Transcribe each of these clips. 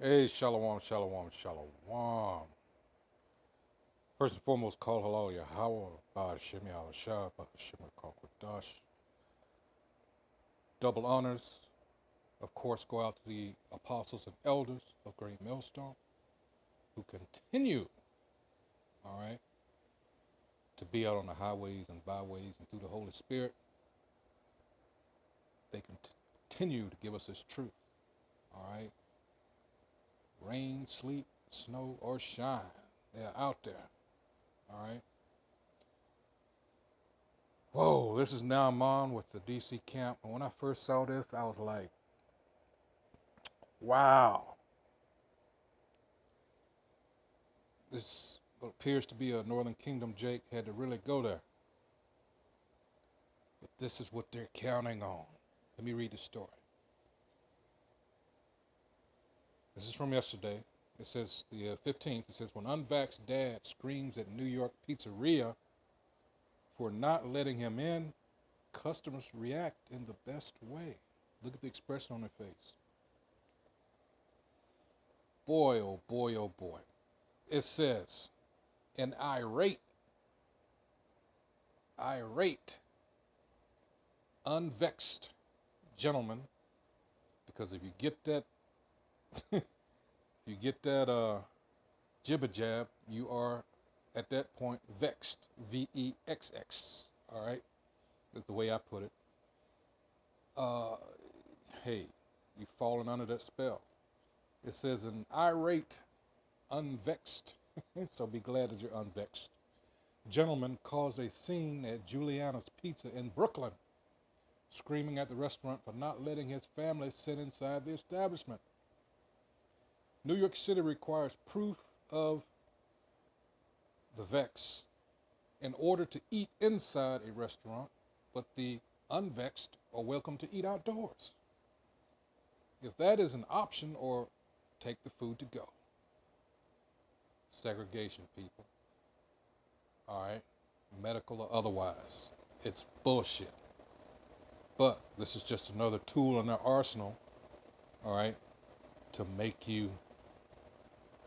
Hey, shalom, shalom, shalom. First and foremost, call halal Yahweh, Ba'ashim Yahushua, Ba'ashim Kokodash. Double honors, of course, go out to the apostles and elders of Great Millstone who continue, all right, to be out on the highways and byways and through the Holy Spirit. They continue to give us this truth, all right. Rain, sleet, snow, or shine, they're out there, all right. Whoa, this is now Naaman with the DC camp. And when I first saw this, I was like, wow. This appears to be a Northern Kingdom Jake had to really go there. But this is what they're counting on. Let me read the story. This is from yesterday. It says, the 15th, it says, when unvaxxed dad screams at New York pizzeria for not letting him in, customers react in the best way. Look at the expression on their face. Boy, oh boy, oh boy. It says, an irate, unvexed gentleman, because if you get that, jibber jab, you are at that point vexed, VEXX. All right, that's the way I put it. Uh, hey, you've fallen under that spell. It says an irate, unvexed, so be glad that you're unvexed. Gentleman caused a scene at Juliana's Pizza in Brooklyn, screaming at the restaurant for not letting his family sit inside the establishment. New York City requires proof of the vex in order to eat inside a restaurant, but the unvexed are welcome to eat outdoors. If that is an option, or take the food to go. Segregation, people. All right, medical or otherwise. It's bullshit. But this is just another tool in their arsenal, all right, to make you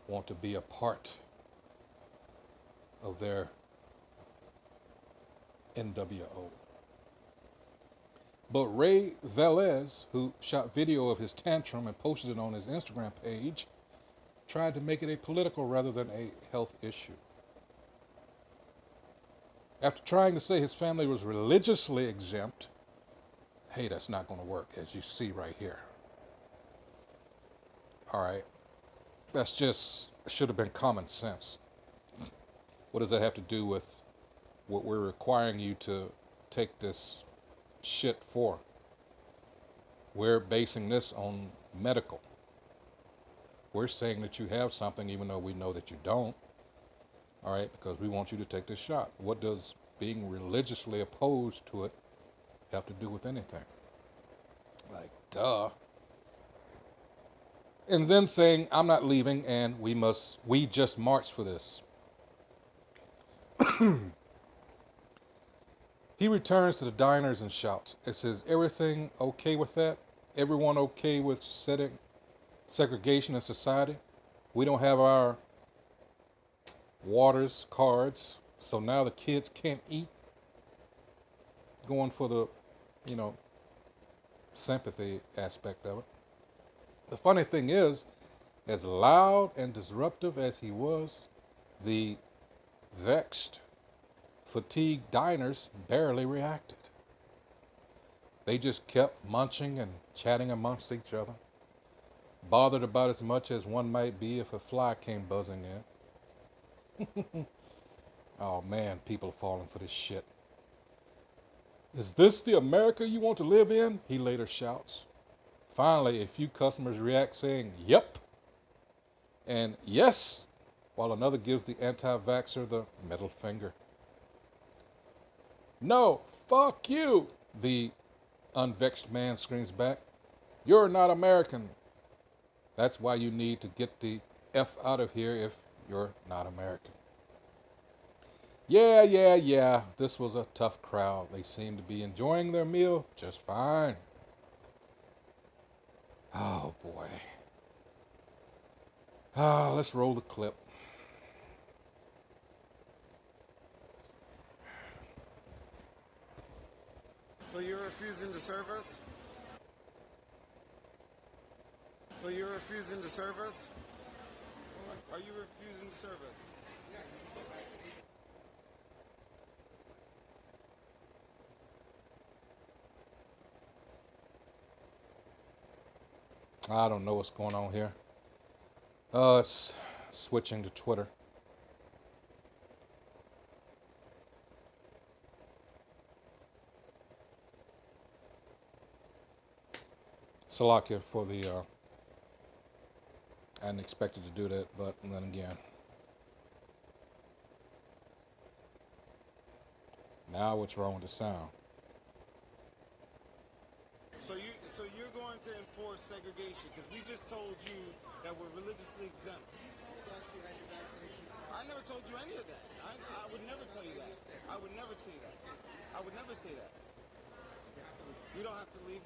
want to be a part of their NWO. But Ray Velez, who shot video of his tantrum and posted it on his Instagram page, tried to make it a political rather than a health issue. After trying to say his family was religiously exempt, hey, that's not going to work, as you see right here. All right, that's just, should have been common sense. What does that have to do with what we're requiring you to take this shit for? We're basing this on medical. We're saying that you have something even though we know that you don't. All right, because we want you to take this shot. What does being religiously opposed to it have to do with anything? Like, duh. And then saying, I'm not leaving and we just march for this. He returns to the diners and shouts. It says, everything okay with that? Everyone okay with setting segregation in society? We don't have our waters cards, so now the kids can't eat. Going for the, sympathy aspect of it. The funny thing is, as loud and disruptive as he was, the vexed, fatigued diners barely reacted. They just kept munching and chatting amongst each other, bothered about as much as one might be if a fly came buzzing in. Oh man, people are falling for this shit. Is this the America you want to live in? He later shouts. Finally, a few customers react saying, yep, and yes, while another gives the anti-vaxxer the middle finger. No, fuck you, the unvexed man screams back. You're not American. That's why you need to get the F out of here if you're not American. Yeah, this was a tough crowd. They seemed to be enjoying their meal just fine. Oh boy. Let's roll the clip. So you're refusing to serve us? So you're refusing to serve us? Are you refusing to serve us? I don't know what's going on here. It's switching to Twitter. Salakia for the, I hadn't expected to do that, but then again. Now what's wrong with the sound? So you're going to enforce segregation because we just told you that we're religiously exempt. I never told you any of that. I would never tell you that. I would never tell you that. I would never say that. You don't have to leave.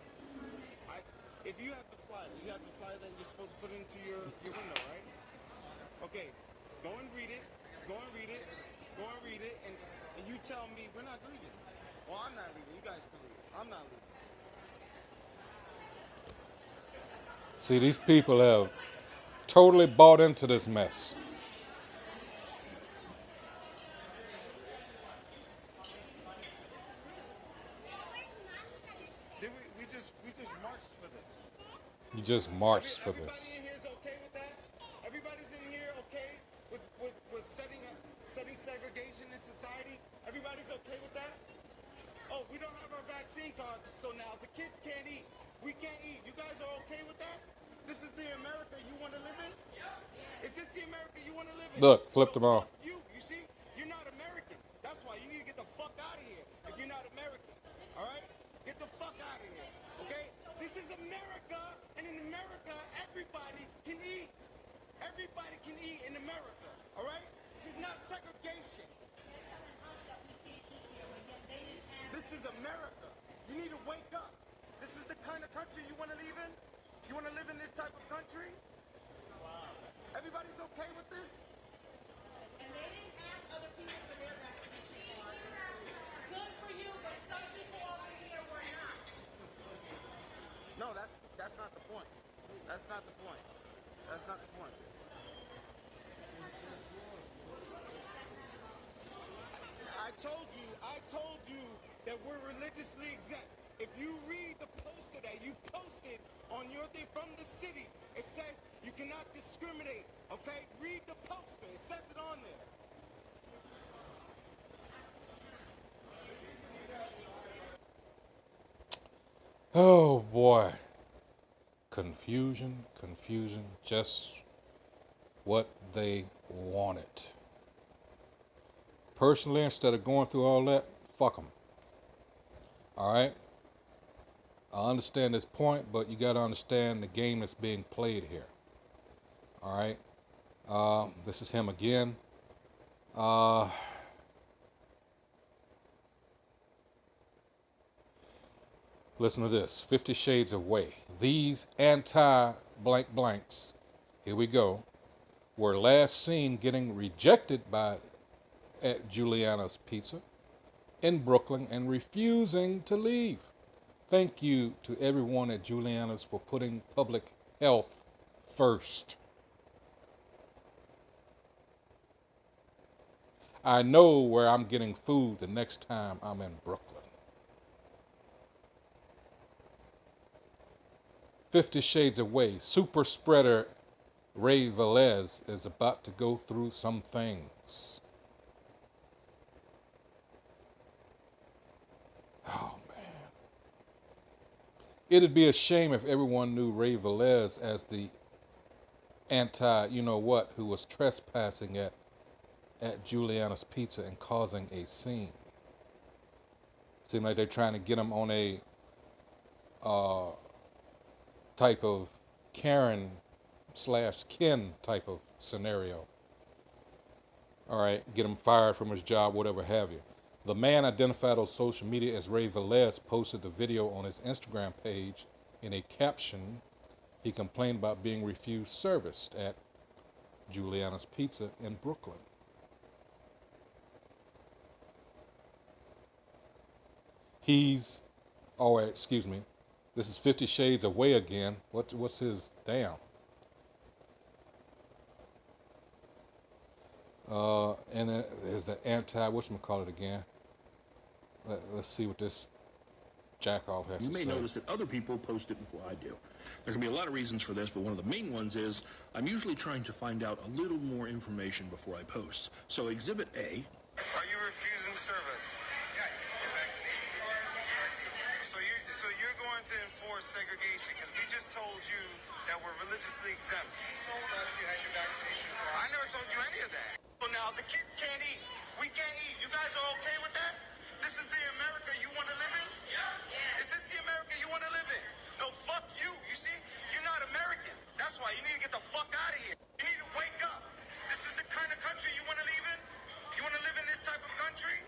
If you have the flyer, that you're supposed to put into your window, right? Okay, go and read it. Go and read it. Go and read it, and you tell me we're not leaving. Well, I'm not leaving. You guys can leave. I'm not leaving. See, these people have totally bought into this mess. We just marched for this. You just marched for this. Everybody in here is okay with that? Everybody's in here okay with setting segregation in society? Everybody's okay with that? Oh, we don't have our vaccine cards, so now the kids can't eat. We can't eat. You guys are okay with that? This is the America you want to live in? Is this the America you want to live in? Look, flipped them off. You see? You're not American. That's why you need to get the fuck out of here if you're not American. All right? Get the fuck out of here. Okay? This is America, and in America, everybody can eat. Everybody can eat in America. All right? This is not segregation. This is America. You need to wake up. This is the kind of country you want to live in? You want to live in this type of country? Everybody's okay with this? And they didn't ask other people for their vaccination card. Good for you, but some people over here were not. No, that's not the point. That's not the point. That's not the point. I told you that we're religiously exempt. If you read the poster that you posted on your thing from the city, it says you cannot discriminate, okay? Read the poster. It says it on there. Oh boy. Confusion, just what they wanted. Personally, instead of going through all that, fuck them. Alright? I understand this point, but you gotta understand the game that's being played here. Alright? This is him again. Listen to this. 50 Shades of Way. These anti-blank blanks, here we go, were last seen getting rejected at Juliana's Pizza in Brooklyn and refusing to leave. Thank you to everyone at Juliana's for putting public health first. I know where I'm getting food the next time I'm in Brooklyn. 50 Shades of Way. Super spreader Ray Velez is about to go through some things. Oh, man. It'd be a shame if everyone knew Ray Velez as the anti-you-know-what who was trespassing at Juliana's Pizza and causing a scene. Seems like they're trying to get him on a type of Karen/Ken type of scenario. Alright, get him fired from his job, whatever have you. The man identified on social media as Ray Velez posted the video on his Instagram page. In a caption, he complained about being refused service at Juliana's Pizza in Brooklyn. Oh, excuse me. This is 50 Shades Away again. What's his damn? And then there's the whatchamacallit again. Let's see what this jackoff has to say. You may notice that other people post it before I do. There can be a lot of reasons for this, but one of the main ones is I'm usually trying to find out a little more information before I post. So Exhibit A. Are you refusing service? Yeah, get back to me. So you're going to enforce segregation because we just told you that we're religiously exempt. You told us you had your vaccination card. I never told you any of that. So now the kids can't eat. We can't eat. You guys are okay with that? This is the America you want to live in? Yes. Is this the America you want to live in? No, fuck you. You see? You're not American. That's why you need to get the fuck out of here. You need to wake up. This is the kind of country you want to live in? You want to live in this type of country?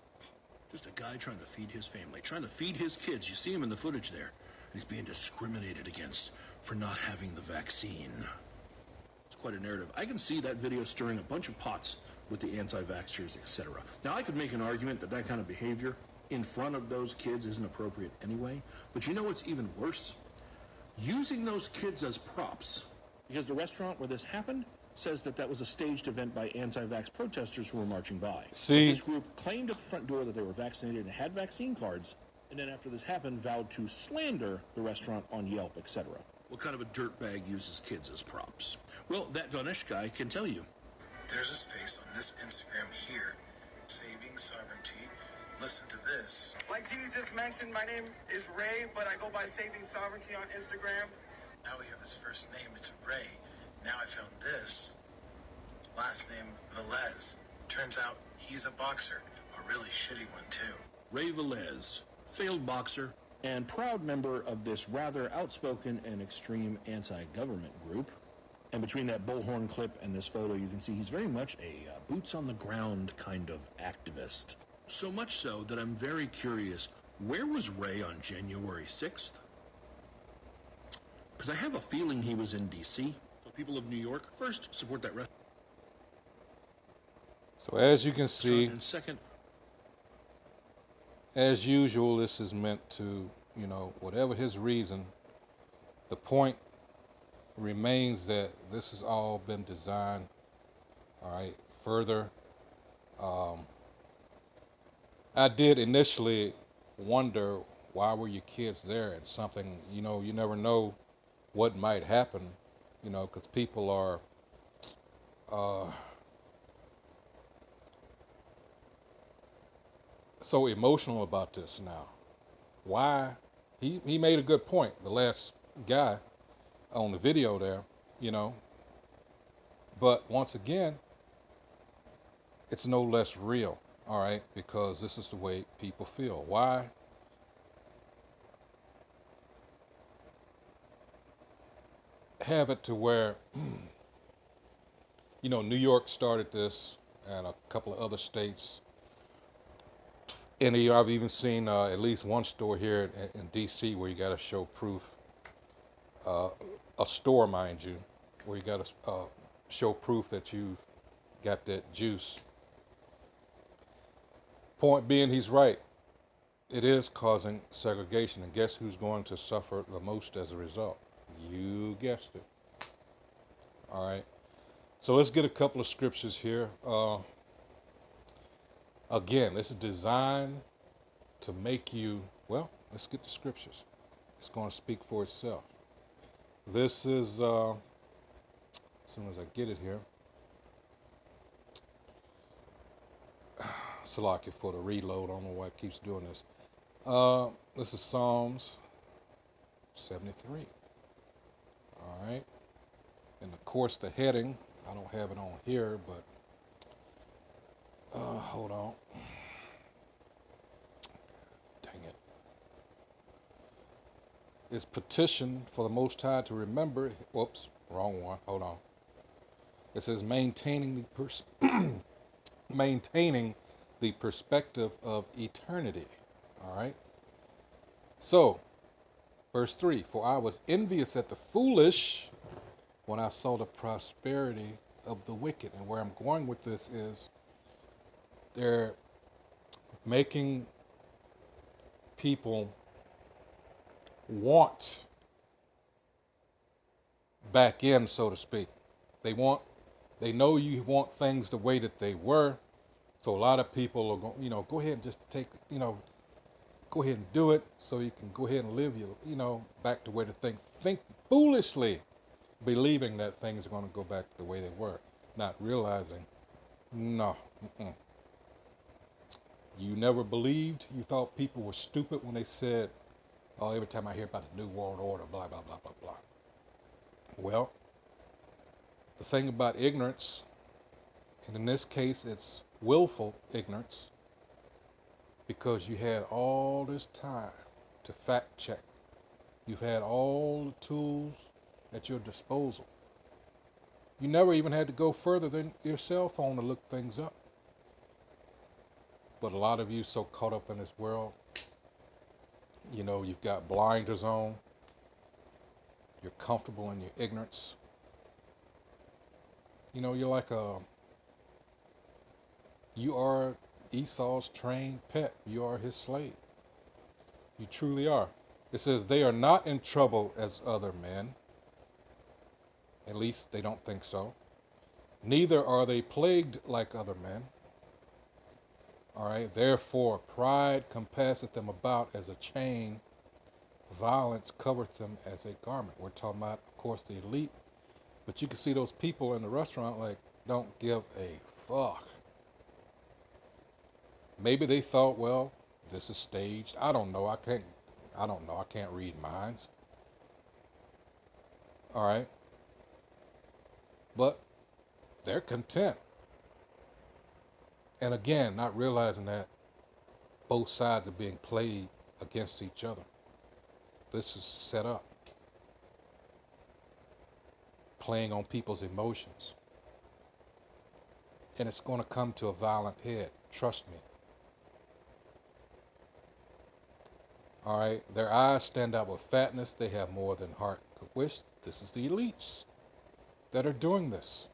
Just a guy trying to feed his family, trying to feed his kids. You see him in the footage there. And he's being discriminated against for not having the vaccine. It's quite a narrative. I can see that video stirring a bunch of pots with the anti-vaxxers, etc. Now, I could make an argument that that kind of behavior in front of those kids isn't appropriate anyway. But you know what's even worse? Using those kids as props. Because the restaurant where this happened says that that was a staged event by anti-vax protesters who were marching by. See? But this group claimed at the front door that they were vaccinated and had vaccine cards, and then after this happened, vowed to slander the restaurant on Yelp, etc. What kind of a dirtbag uses kids as props? Well, that Ganesh guy can tell you. There's a space on this Instagram here, Saving Sovereignty. Listen to this. Like Jeannie just mentioned, my name is Ray, but I go by Saving Sovereignty on Instagram. Now we have his first name, it's Ray. Now I found this. Last name, Velez. Turns out he's a boxer, a really shitty one too. Ray Velez, failed boxer, and proud member of this rather outspoken and extreme anti-government group. And between that bullhorn clip and this photo, you can see he's very much a boots-on-the-ground kind of activist. So much so that I'm very curious, where was Ray on January 6th? Because I have a feeling he was in D.C. So people of New York, first, support that restaurant. So as you can see, And second, as usual, this is meant to, whatever his reason, the point remains that this has all been designed, all right, further. I did initially wonder, why were your kids there? And something, you never know what might happen, because people are so emotional about this now. Why? He made a good point, the last guy on the video there, but once again, it's no less real, all right, because this is the way people feel. Why? Have it to where, New York started this, and a couple of other states. And I've even seen at least one store here in D.C. where you got to show proof. A store, mind you, where you got to show proof that you got that juice. Point being, he's right. It is causing segregation, and guess who's going to suffer the most as a result? You guessed it. All right. So let's get a couple of scriptures here. Again, this is designed to make you, let's get the scriptures. It's going to speak for itself. This is, as soon as I get it here, Salakia for the reload. I don't know why it keeps doing this. This is Psalms 73. All right. And of course, the heading, I don't have it on here, but hold on. Dang it. It's petition for the Most High to remember. Whoops, wrong one. Hold on. It says maintaining the perspective of eternity. All right. So, verse 3, for I was envious at the foolish when I saw the prosperity of the wicked. And where I'm going with this is they're making people want back in, so to speak. They know you want things the way that they were. So a lot of people are going, go ahead and just go ahead and do it so you can go ahead and live back to where the thing, think foolishly, believing that things are going to go back the way they were, not realizing, no, you never believed. You thought people were stupid when they said, oh, every time I hear about the New World Order, blah, blah, blah, blah, blah. Well, the thing about ignorance, and in this case it's willful ignorance, because you had all this time to fact check. You've had all the tools at your disposal. You never even had to go further than your cell phone to look things up. But a lot of you so caught up in this world, you've got blinders on. You're comfortable in your ignorance. You're like you are Esau's trained pet. You are his slave. You truly are. It says they are not in trouble as other men. At least they don't think so. Neither are they plagued like other men. All right. Therefore, pride compasseth them about as a chain. Violence covereth them as a garment. We're talking about, of course, the elite. But you can see those people in the restaurant don't give a fuck. Maybe they thought, well, this is staged. I don't know. I can't read minds. All right. But they're content. And again, not realizing that both sides are being played against each other. This is set up. Playing on people's emotions. And it's going to come to a violent head. Trust me. All right. Their eyes stand out with fatness. They have more than heart could wish. This is the elites that are doing this.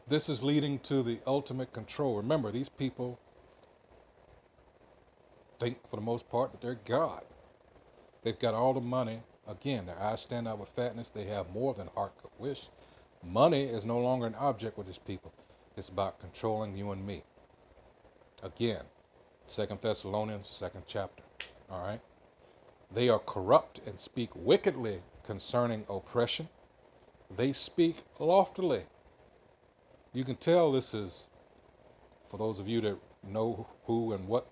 This is leading to the ultimate control. Remember, these people think, for the most part, that they're God. They've got all the money. Again, their eyes stand out with fatness. They have more than heart could wish. Money is no longer an object with these people. It's about controlling you and me. Again, 2 Thessalonians, 2nd chapter. All right. They are corrupt and speak wickedly concerning oppression. They speak loftily. You can tell this is, for those of you that know who and what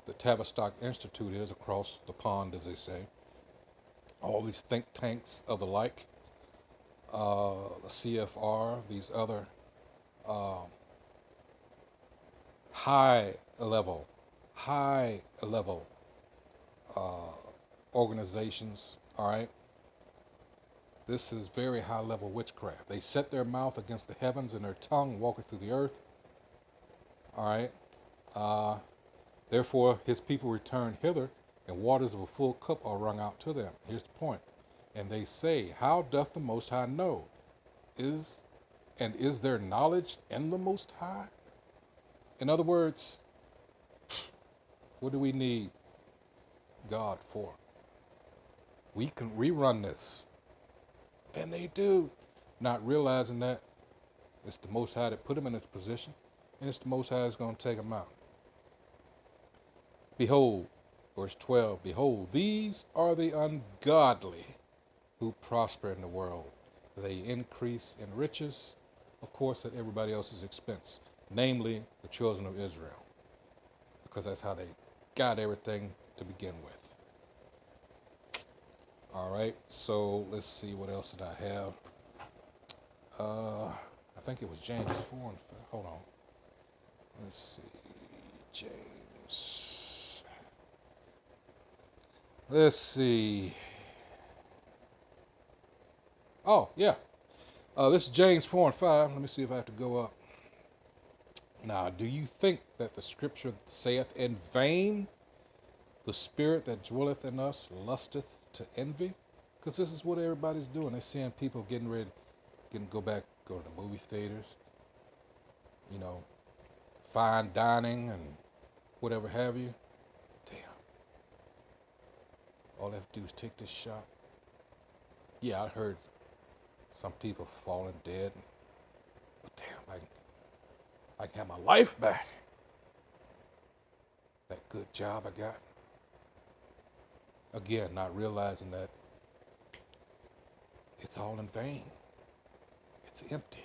the Tavistock Institute is across the pond, as they say, all these think tanks of the like, the CFR, these other high level organizations, all right? This is very high level witchcraft. They set their mouth against the heavens and their tongue walketh through the earth, all right? Therefore his people return hither, and waters of a full cup are wrung out to them. Here's the point. And they say, how doth the Most High know? Is there knowledge in the Most High? In other words, what do we need God for? We can rerun this. And they do. Not realizing that it's the Most High that put them in this position, and it's the Most High that's going to take them out. Behold, verse 12, behold, these are the ungodly who prosper in the world. They increase in riches, of course, at everybody else's expense, namely the children of Israel, because that's how they got everything to begin with. All right, so let's see, what else did I have? I think it was James 4 and 5. Hold on. Let's see, James. Let's see. Oh, yeah. This is James 4 and 5. Let me see if I have to go up. Now, do you think that the scripture saith, in vain the spirit that dwelleth in us lusteth to envy? Because this is what everybody's doing. They're seeing people getting ready can go to the movie theaters, you know, fine dining and whatever have you. Damn. All I have to do is take this shot. Yeah, I heard some people falling dead. But damn, I can have my life back. That good job I got. Again, not realizing that it's all in vain. It's empty.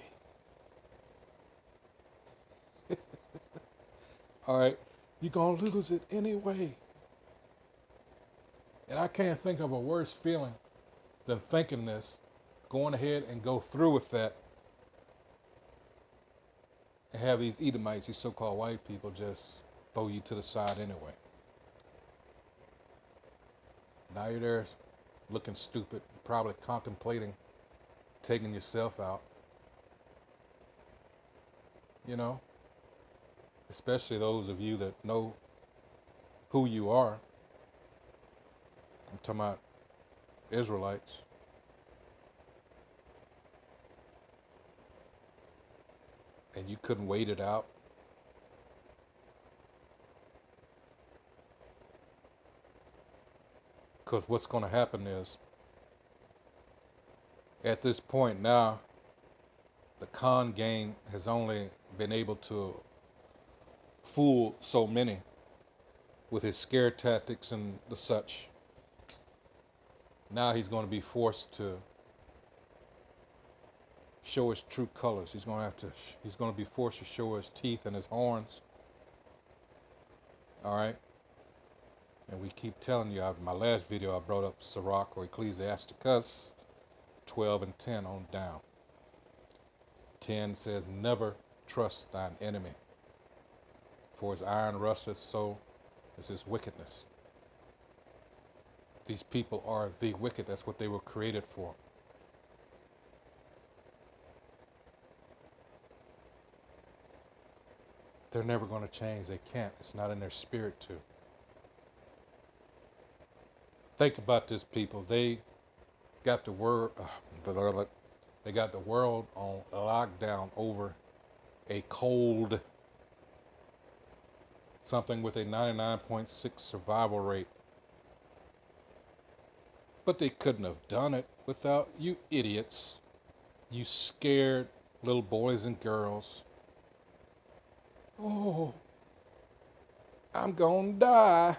All right, you're going to lose it anyway. And I can't think of a worse feeling than thinking this, going ahead and go through with that, and have these Edomites, these so-called white people, just throw you to the side anyway. Now you're there looking stupid, probably contemplating taking yourself out. You know? Especially those of you that know who you are. I'm talking about Israelites. And you couldn't wait it out. Because what's going to happen is, at this point now, the con gang has only been able to fool so many with his scare tactics and the such. Now he's going to be forced to show his true colors. He's going to be forced to show his teeth and his horns. All right. And we keep telling you, in my last video I brought up Sirach or Ecclesiasticus 12 and 10 on down. 10 says, never trust thine enemy, for as iron rusteth, so is his wickedness. These people are the wicked. That's what they were created for. They're never going to change. They can't. It's not in their spirit to. Think about this, people. They got the they got the world on lockdown over a cold, something with a 99.6 survival rate. But they couldn't have done it without you idiots, you scared little boys and girls. Oh, I'm gonna die.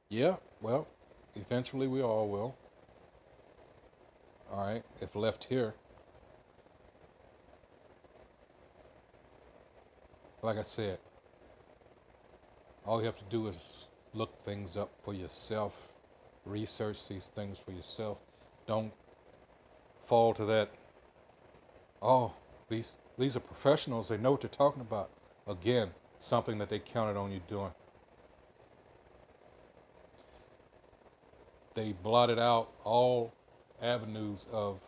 Yeah, well, eventually we all will. All right, if left here. Like I said, all you have to do is look things up for yourself, research these things for yourself. Don't fall to that, oh, these are professionals, they know what they're talking about. Again, something that they counted on you doing. They blotted out all avenues of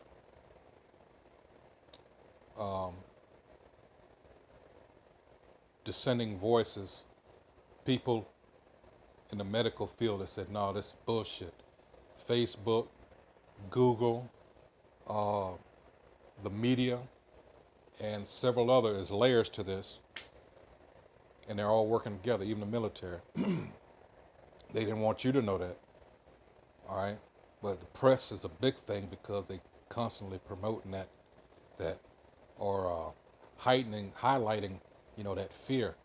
dissenting voices, people in the medical field that said, no, this is bullshit. Facebook, Google, the media, and several others, layers to this, and they're all working together, even the military. They didn't want you to know that, all right? But the press is a big thing because they constantly promoting that or highlighting, you know, that fear.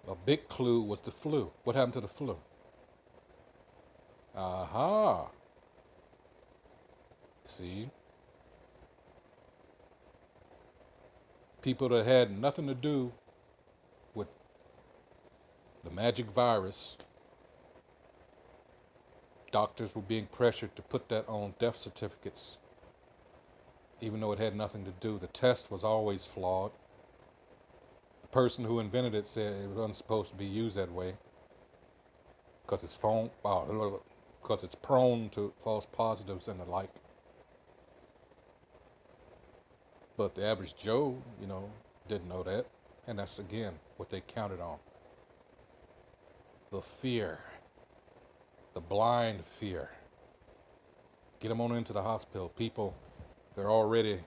A big clue was the flu. What happened to the flu? Aha. See? People that had nothing to do with the magic virus, doctors were being pressured to put that on death certificates, even though it had nothing to do. The test was always flawed. The person who invented it said it wasn't supposed to be used that way because it's prone to false positives and the like. But the average Joe, you know, didn't know that, and that's again what they counted on. the fear, the blind fear. Get them on into the hospital. People, they're already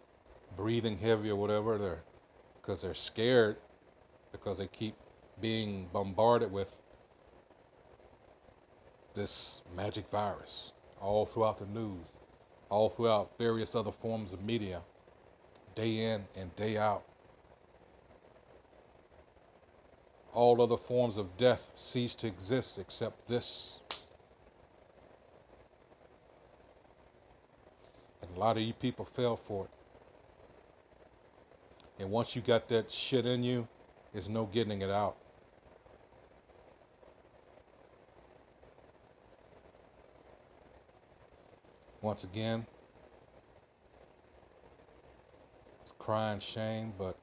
breathing heavy or whatever, because they're scared, because they keep being bombarded with this magic virus all throughout the news, all throughout various other forms of media, day in and day out. All other forms of death cease to exist except this. And a lot of you people fell for it. And once you got that shit in you, there's no getting it out. Once again, it's crying shame, but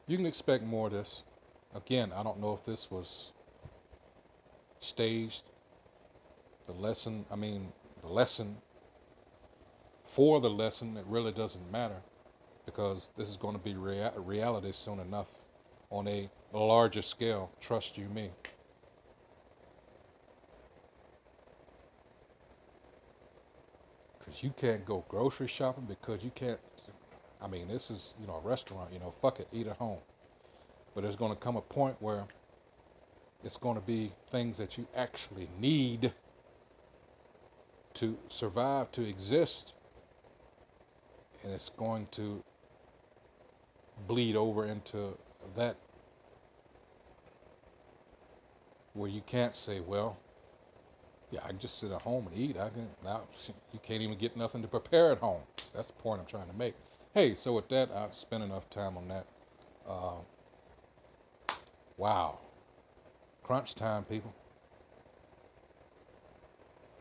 you can expect more of this. Again, I don't know if this was staged. The lesson for the lesson, it really doesn't matter, because this is going to be reality soon enough on a larger scale, trust you me. Because you can't go grocery shopping, because you can't, this is, a restaurant, fuck it, eat at home. But there's going to come a point where it's going to be things that you actually need to survive, to exist. And it's going to bleed over into that, where you can't say, well, yeah, I can just sit at home and eat. Now you can't even get nothing to prepare at home. That's the point I'm trying to make. Hey, so with that, I've spent enough time on that. Wow. Crunch time, people.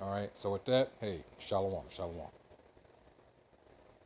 All right, so with that, hey, shalom, shalom.